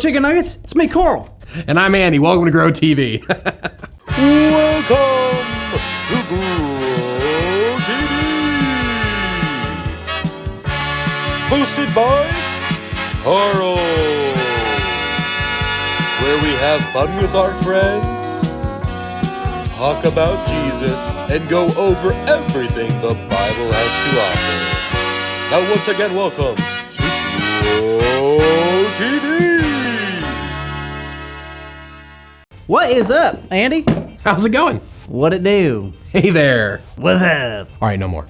Chicken Nuggets. It's me, Carl. And I'm Andy. Welcome to Grow TV. Welcome to Grow TV. Hosted by Carl. Where we have fun with our friends, talk about Jesus, and go over everything the Bible has to offer. Now once again, welcome to Grow TV. What is up, Andy? How's it going? What it do? Hey there. What up? All right, no more.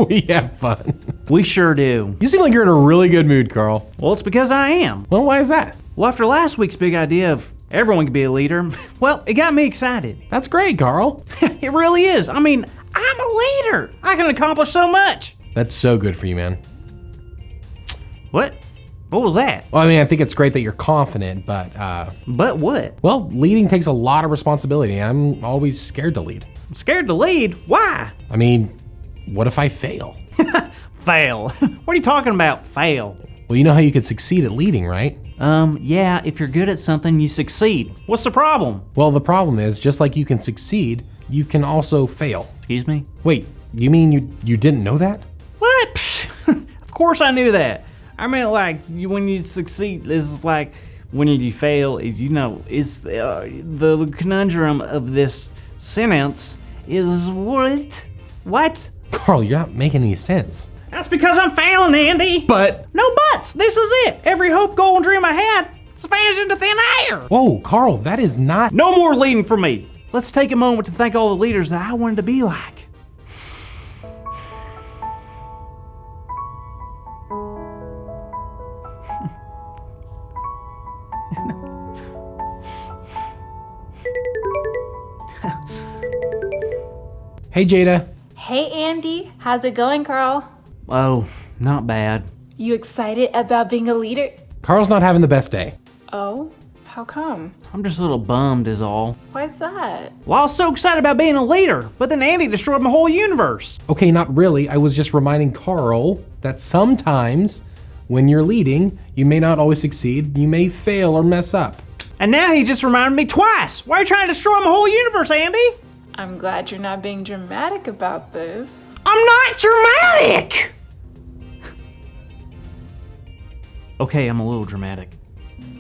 We have fun. We sure do. You seem like you're in a really good mood, Carl. Well, it's because I am. Well, why is that? Well, after last week's big idea of everyone can be a leader, well, it got me excited. That's great, Carl. It really is. I mean, I'm a leader. I can accomplish so much. That's so good for you, man. What? What was that? Well, I mean, I think it's great that you're confident, but, But what? well, leading takes a lot of responsibility, and I'm always scared to lead. I'm scared to lead? Why? I mean, what if I fail? Fail. What are you talking about, fail? Well, you know how you could succeed at leading, right? Yeah, if you're good at something, you succeed. What's the problem? Well, the problem is, just like you can succeed, you can also fail. Excuse me? Wait, you mean you didn't know that? What? Psh, of course I knew that. I mean, like, when you succeed, is like, when you fail, you know, it's the conundrum of this sentence is what? What? Carl, you're not making any sense. That's because I'm failing, Andy. But, No buts. This is it. Every hope, goal, and dream I had has vanished into thin air. whoa, Carl, that is not... No more leading for me. Let's take a moment to thank all the leaders that I wanted to be like. Hey, Jada. Hey Andy, how's it going, Carl? Oh, not bad. You excited about being a leader? Carl's not having the best day. Oh, how come? I'm just a little bummed is all. Why's that? Well, I was so excited about being a leader, but then Andy destroyed my whole universe. Okay, not really. I was just reminding Carl that sometimes when you're leading, you may not always succeed. You may fail or mess up. And now he just reminded me twice. Why are you trying to destroy my whole universe, Andy? I'm glad you're not being dramatic about this. I'm not dramatic! Okay, I'm a little dramatic.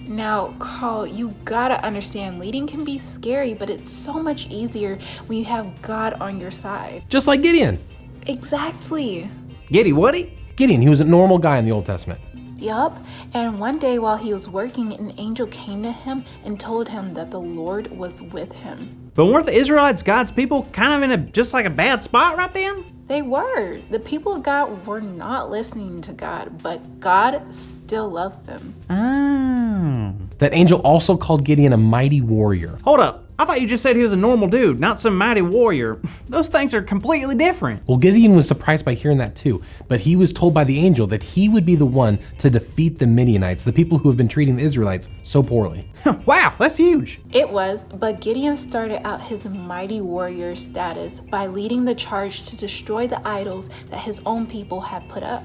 Now, Carl, you gotta understand, leading can be scary, but it's so much easier when you have God on your side. Just like Gideon. Exactly. Giddy Woody? Gideon, he was a normal guy in the Old Testament. Yup, and one day while he was working, an angel came to him and told him that the Lord was with him. But weren't the Israelites God's people kind of in just like a bad spot right then? They were. The people of God were not listening to God, but God still loved them. Oh. That angel also called Gideon a mighty warrior. Hold up. I thought you just said he was a normal dude, not some mighty warrior. Those things are completely different. Well, Gideon was surprised by hearing that too, but he was told by the angel that he would be the one to defeat the Midianites, the people who have been treating the Israelites so poorly. Wow, that's huge. It was, but Gideon started out his mighty warrior status by leading the charge to destroy the idols that his own people had put up.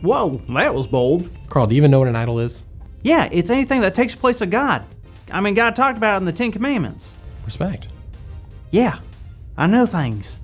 Whoa, that was bold. Carl, do you even know what an idol is? Yeah, it's anything that takes place of God. I mean, God talked about it in the Ten Commandments. Respect. Yeah, I know things.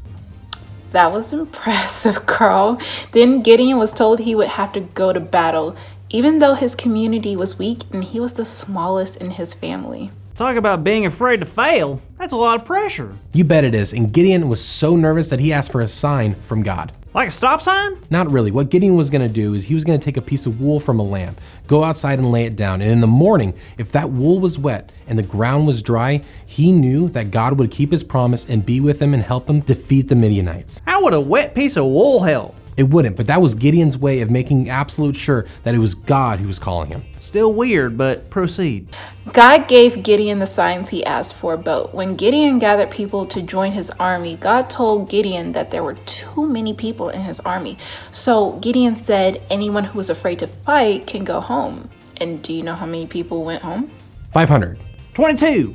That was impressive, Carl. Then Gideon was told he would have to go to battle, even though his community was weak and he was the smallest in his family. Talk about being afraid to fail. That's a lot of pressure. You bet it is, and Gideon was so nervous that he asked for a sign from God. Like a stop sign? Not really. What Gideon was going to do is he was going to take a piece of wool from a lamb, go outside and lay it down, and in the morning, if that wool was wet and the ground was dry, he knew that God would keep his promise and be with him and help him defeat the Midianites. How would a wet piece of wool help? It wouldn't, but that was Gideon's way of making absolute sure that it was God who was calling him. Still weird, but proceed. God gave Gideon the signs he asked for, but when Gideon gathered people to join his army, God told Gideon that there were too many people in his army. So Gideon said anyone who was afraid to fight can go home. And do you know how many people went home? 500. 22.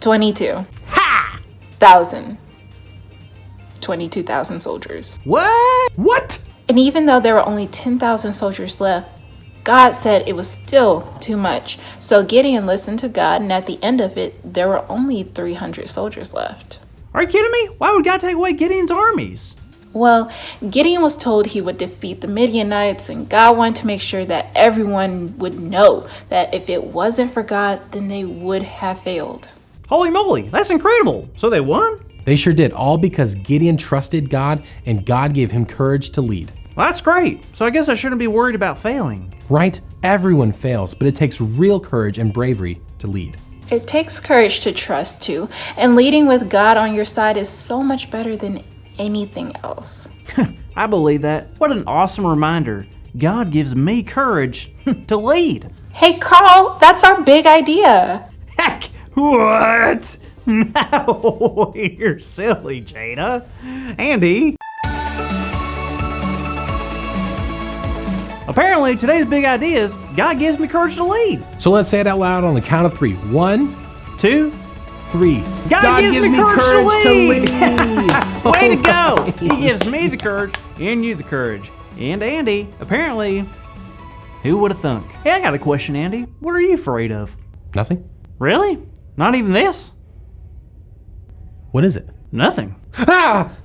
22. Ha! 1,000. 22,000 soldiers. What? What? And even though there were only 10,000 soldiers left, God said it was still too much. So Gideon listened to God, and at the end of it, there were only 300 soldiers left. Are you kidding me? Why would God take away Gideon's armies? Well, Gideon was told he would defeat the Midianites, and God wanted to make sure that everyone would know that if it wasn't for God, then they would have failed. Holy moly, that's incredible. So they won? They sure did, all because Gideon trusted God and God gave him courage to lead. Well, that's great. So I guess I shouldn't be worried about failing. Right? Everyone fails, but it takes real courage and bravery to lead. It takes courage to trust too, and leading with God on your side is so much better than anything else. I believe that. What an awesome reminder. God gives me courage to lead. Hey Carl, that's our big idea. Heck, what? No, you're silly, Jada. Andy. Apparently, today's big idea is God gives me courage to lead. So let's say it out loud on the count of 3. 1, 2, 3. God gives me courage to lead. Way to go! Oh, He gives me the courage and you the courage. And Andy, apparently, who would have thunk? Hey, I got a question, Andy. What are you afraid of? Nothing? Really? Not even this? What is it? Nothing. Ah!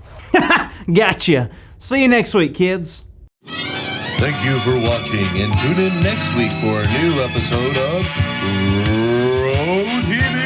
Gotcha. See you next week, kids. Thank you for watching, and tune in next week for a new episode of Road TV.